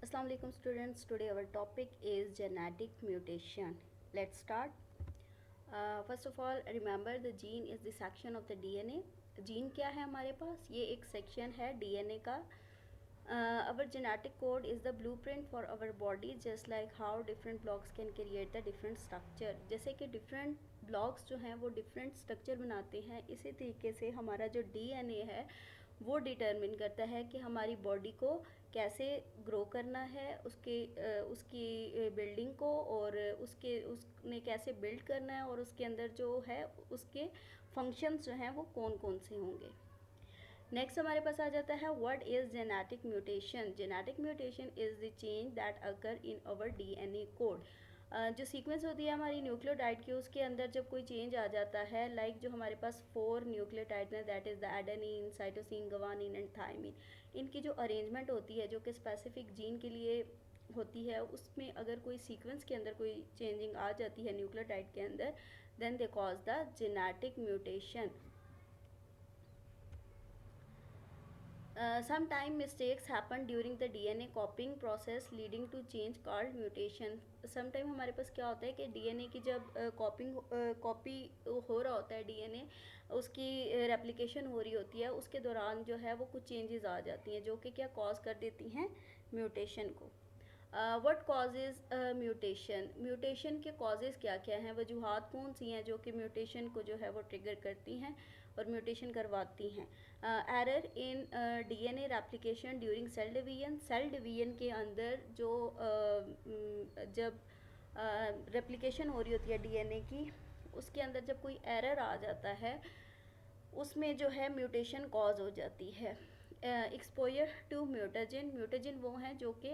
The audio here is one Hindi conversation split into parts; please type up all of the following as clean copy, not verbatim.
Assalamu alaikum students. Today our topic is genetic mutation. Let's start. First of all, remember the gene is the section of the DNA. Gene क्या है हमारे पास? ये एक section है DNA का. Our genetic code is the blueprint for our body, just like how different blocks can create the different structure. जैसे कि different blocks जो हैं वो different structure बनाते हैं, इसी तरीके से हमारा जो DNA है वो डिटरमिन करता है कि हमारी बॉडी को कैसे ग्रो करना है, उसकी बिल्डिंग को, और उसने कैसे बिल्ड करना है, और उसके अंदर जो है उसके फंक्शंस जो हैं वो कौन कौन से होंगे. नेक्स्ट हमारे पास आ जाता है what is genetic mutation. Genetic mutation is the change that occur in our DNA code. जो सीक्वेंस होती है हमारी न्यूक्लियोटाइड की, उसके अंदर जब कोई चेंज आ जाता है, लाइक जो हमारे पास 4 न्यूक्लियोटाइड हैं, that is the adenine, cytosine, guanine and thymine. इनकी जो अरेंजमेंट होती है जो कि स्पेसिफिक जीन के लिए होती है, उसमें अगर कोई सीक्वेंस के अंदर कोई चेंजिंग आ जाती है न्यूक्लियोटाइड के अंदर, then they cause the genetic mutation. Sometime mistakes happen during the DNA copying process leading to change called mutation. Sometime हमारे पास क्या होता है कि DNA की जब कॉपी हो रहा होता है, DNA उसकी रेप्लिकेशन हो रही होती है, उसके दौरान जो है वो कुछ चेंजेस आ जाती हैं जो कि क्या कॉज कर देती हैं म्यूटेशन को. What causes mutation. म्यूटेशन के कॉजेज़ क्या क्या हैं, वजूहात कौन सी हैं जो कि म्यूटेशन को जो है वो ट्रिगर करती हैं और म्यूटेशन करवाती हैं. Error in DNA replication during cell division. Cell division के अंदर जो जब रेप्लिकेशन हो रही होती है डीएनए की, उसके अंदर जब कोई एरर आ जाता है, उसमें जो है म्यूटेशन कॉज हो जाती है. Exposure to म्यूटाजिन. म्यूटाजिन वो हैं जो कि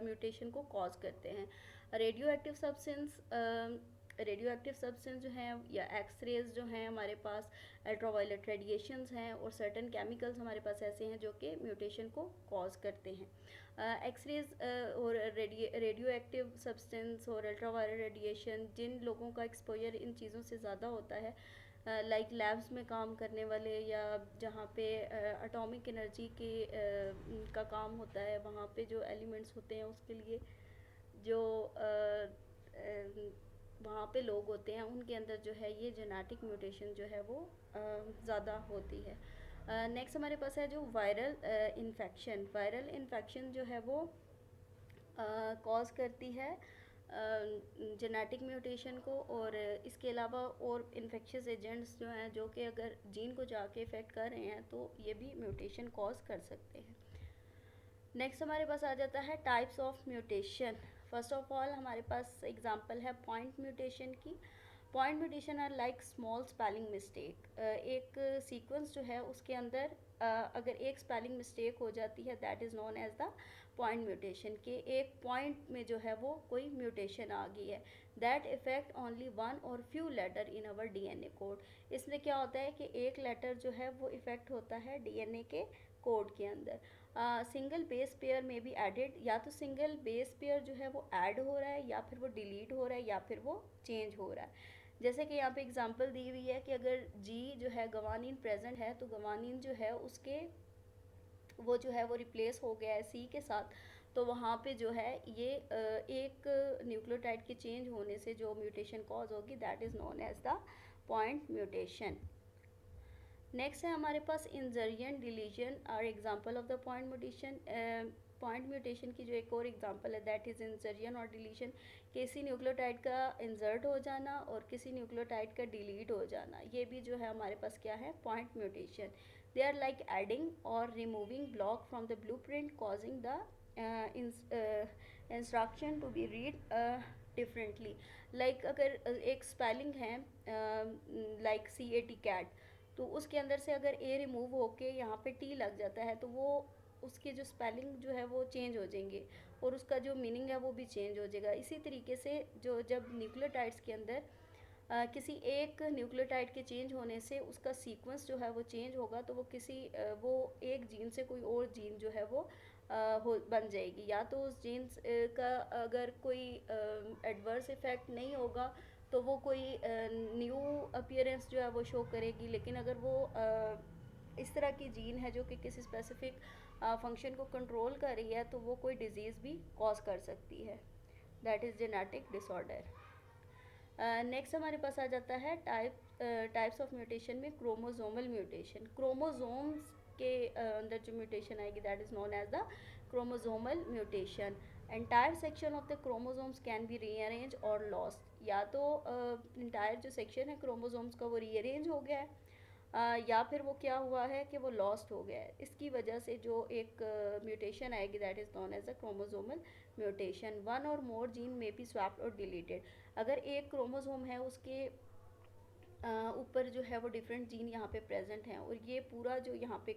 म्यूटेशन को कॉज करते हैं. Radio active substance. Radio active substance जो हैं या एक्सरेज जो हैं हमारे पास, अल्ट्रावायलेट रेडिएशंस हैं, और सर्टन केमिकल्स हमारे पास ऐसे हैं जो कि म्यूटेशन को कॉज करते हैं. एक्सरेज और रेडियो एक्टिव सब्सटेंस और अल्ट्रावायलेट रेडिएशन, जिन लोगों का एक्सपोजर इन चीज़ों से ज़्यादा होता है, लाइक लैब्स में काम करने वाले या जहाँ पे एटॉमिक एनर्जी के का काम होता है, वहाँ पे जो एलिमेंट्स होते हैं उसके लिए जो वहाँ पे लोग होते हैं, उनके अंदर जो है ये जेनेटिक म्यूटेशन जो है वो ज़्यादा होती है. नेक्स्ट हमारे पास है जो वायरल इन्फेक्शन. वायरल इन्फेक्शन जो है वो कॉज करती है जेनेटिक म्यूटेशन को, और इसके अलावा और इन्फेक्शियस एजेंट्स जो हैं जो कि अगर जीन को जाके इफ़ेक्ट कर रहे हैं तो ये भी म्यूटेशन कॉज कर सकते हैं. नेक्स्ट हमारे पास आ जाता है types of mutation. First of all हमारे पास एग्जांपल है पॉइंट म्यूटेशन की. Point mutation are like small spelling mistake. एक सीक्वेंस जो है उसके अंदर अगर एक स्पेलिंग मिस्टेक हो जाती है, that is known as the point mutation. के एक पॉइंट में जो है वो कोई म्यूटेशन आ गई है, दैट इफेक्ट ओनली वन और फ्यू लेटर इन अवर डीएनए कोड. इसमें क्या होता है कि एक लेटर जो है वो इफेक्ट होता है डीएनए के कोड के अंदर. सिंगल बेस पेयर में भी एडिड. या तो सिंगल बेस पेयर जो है वो ऐड हो रहा है, या फिर वो डिलीट हो रहा है, या फिर वो चेंज हो रहा है. जैसे कि यहाँ पे एग्जांपल दी हुई है कि अगर जी जो है गवानीन प्रेजेंट है, तो गवानीन जो है उसके वो जो है वो रिप्लेस हो गया है सी के साथ, तो वहाँ पे जो है ये एक न्यूक्लियोटाइड के चेंज होने से जो म्यूटेशन कॉज होगी, that is known as the point mutation. Next है हमारे पास इंजरियन डिलीजन और example of the point mutation. Point mutation की जो एक और एग्जांपल है, दैट इज़ इंजरियन और डिलीशन. किसी न्यूक्लियोटाइड का इंजर्ट हो जाना और किसी न्यूक्लियोटाइड का डिलीट हो जाना, ये भी जो है हमारे पास क्या है, point mutation. They are like adding or removing block from the blueprint causing the instruction to be read differently. Like अगर एक स्पेलिंग है लाइक CAT कैट, तो उसके अंदर से अगर ए रिमूव होके यहाँ पे टी लग जाता है, तो वो उसके जो स्पेलिंग जो है वो चेंज हो जाएंगे, और उसका जो मीनिंग है वो भी चेंज हो जाएगा. इसी तरीके से जो जब न्यूक्लियोटाइड्स के अंदर किसी एक न्यूक्लियोटाइड के चेंज होने से उसका सीक्वेंस जो है वो चेंज होगा, तो वो वो एक जीन से कोई और जीन जो है वो बन जाएगी. या तो उस जीन का अगर कोई एडवर्स इफेक्ट नहीं होगा तो वो कोई न्यू अपीयरेंस जो है वो शो करेगी. लेकिन अगर वो इस तरह की जीन है जो कि किसी स्पेसिफिक फंक्शन को कंट्रोल कर रही है तो वो कोई डिजीज़ भी कॉज कर सकती है, that is genetic disorder. Next हमारे पास आ जाता है टाइप्स ऑफ म्यूटेशन में क्रोमोसोमल म्यूटेशन। क्रोमोसोम्स के अंदर जो म्यूटेशन आएगी that is known as the chromosomal mutation. Entire section of the chromosomes can be rearrange or lost, या तो इंटायर जो सेक्शन है क्रोमोसोम्स का वो रीअरेंज हो गया है, या फिर वो क्या हुआ है कि वो लॉस्ट हो गया है। इसकी वजह से जो एक म्यूटेशन आएगी that is known as a chromosomal mutation. One or more gene may be swapped or deleted. अगर एक क्रोमोसोम है उसके ऊपर जो है वो डिफरेंट जीन यहाँ पे प्रेजेंट हैं, और ये पूरा जो यहाँ पे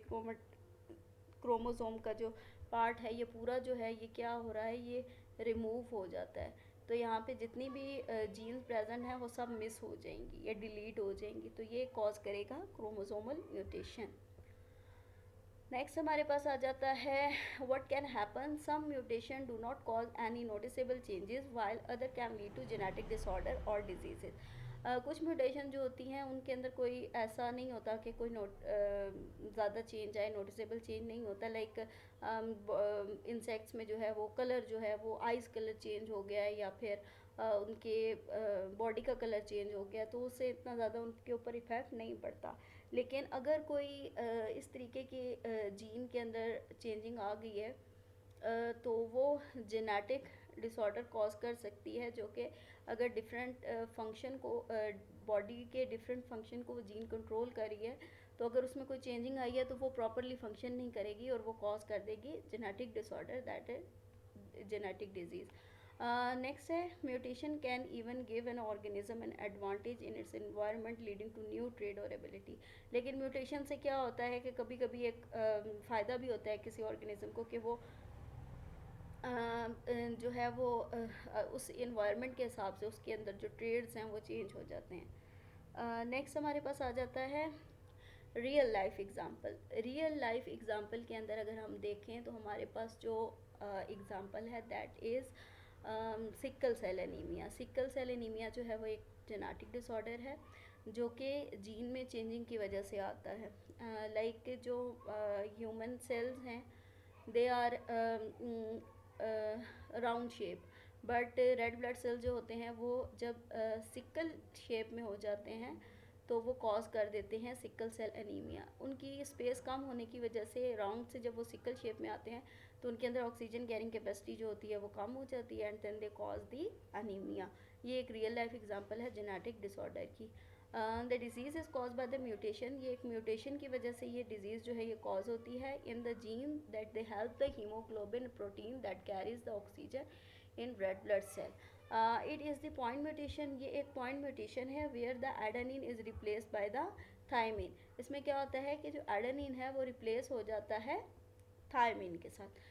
क्रोमोसोम का जो पार्ट है ये पूरा जो है ये क्या हो रहा है, ये रिमूव हो जाता है। तो यहाँ पे जितनी भी जीन्स प्रेजेंट हैं वो सब मिस हो जाएंगी या डिलीट हो जाएंगी, तो ये कॉज करेगा क्रोमोसोमल म्यूटेशन। नेक्स्ट हमारे पास आ जाता है what can happen, some mutation do not cause any noticeable changes while other can lead to genetic disorder or diseases. कुछ म्यूटेशन जो होती हैं उनके अंदर कोई ऐसा नहीं होता कि कोई ज़्यादा चेंज आए, नोटिसेबल चेंज नहीं होता। लाइक इंसेक्ट्स में जो है वो कलर जो है वो आइज़ कलर चेंज हो गया है, या फिर उनके बॉडी का कलर चेंज हो गया, तो उससे इतना ज़्यादा उनके ऊपर इफ़ेक्ट नहीं पड़ता। लेकिन अगर कोई इस तरीके के जीन के अंदर चेंजिंग आ गई है तो वो जेनेटिक डिसऑर्डर कॉज कर सकती है, जो कि अगर डिफरेंट फंक्शन को बॉडी के डिफरेंट फंक्शन को वो जीन कंट्रोल कर रही है, तो अगर उसमें कोई चेंजिंग आई है तो वो प्रॉपरली फंक्शन नहीं करेगी और वो कॉज कर देगी genetic disorder, that is genetic disease. Next है mutation can even give an organism an advantage in its environment leading to new trait or ability. लेकिन म्यूटेशन से क्या होता है कि कभी कभी एक फ़ायदा भी होता है किसी ऑर्गेनिज्म को कि वो जो है वो उस इन्वायरमेंट के हिसाब से उसके अंदर जो ट्रेड्स हैं वो चेंज हो जाते हैं। नेक्स्ट हमारे पास आ जाता है real life example. Real life example के अंदर अगर हम देखें तो हमारे पास जो एग्जांपल है that is sickle cell anaemia. Sickle cell anaemia जो है वो एक जेनेटिक डिसऑर्डर है जो कि जीन में चेंजिंग की वजह से आता है। लाइक जो ह्यूमन सेल्स हैं they are round shape, but red blood cell जो होते हैं वो जब सिकल शेप में हो जाते हैं तो वो कॉज कर देते हैं सिकल सेल एनीमिया। उनकी स्पेस कम होने की वजह से राउंड से जब वो सिकल शेप में आते हैं तो उनके अंदर ऑक्सीजन कैरिंग कैपेसिटी जो होती है वो कम हो जाती है, and then they cause the anaemia. ये एक रियल लाइफ एग्जांपल है जेनेटिक डिसऑर्डर की। The disease is cause by the mutation. ये एक म्यूटेशन की वजह से ये डिजीज़ जो है ये कॉज होती है in the gene that they help the haemoglobin protein that carries the oxygen in red blood cell. It is the point mutation. ये एक पॉइंट म्यूटेशन है where the adenine is replaced by the thymine. इसमें क्या होता है कि जो एडेनिन है वो रिप्लेस हो जाता है थायमिन के साथ।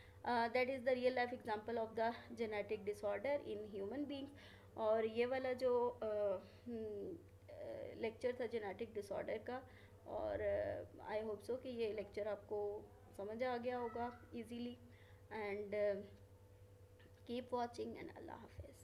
That is the real life example of the genetic disorder in human beings. और ये वाला जो लेक्चर था जेनेटिक डिसऑर्डर का, और आई होप सो कि ये लेक्चर आपको समझ आ गया होगा easily. And keep watching and अल्लाह हाफिज़।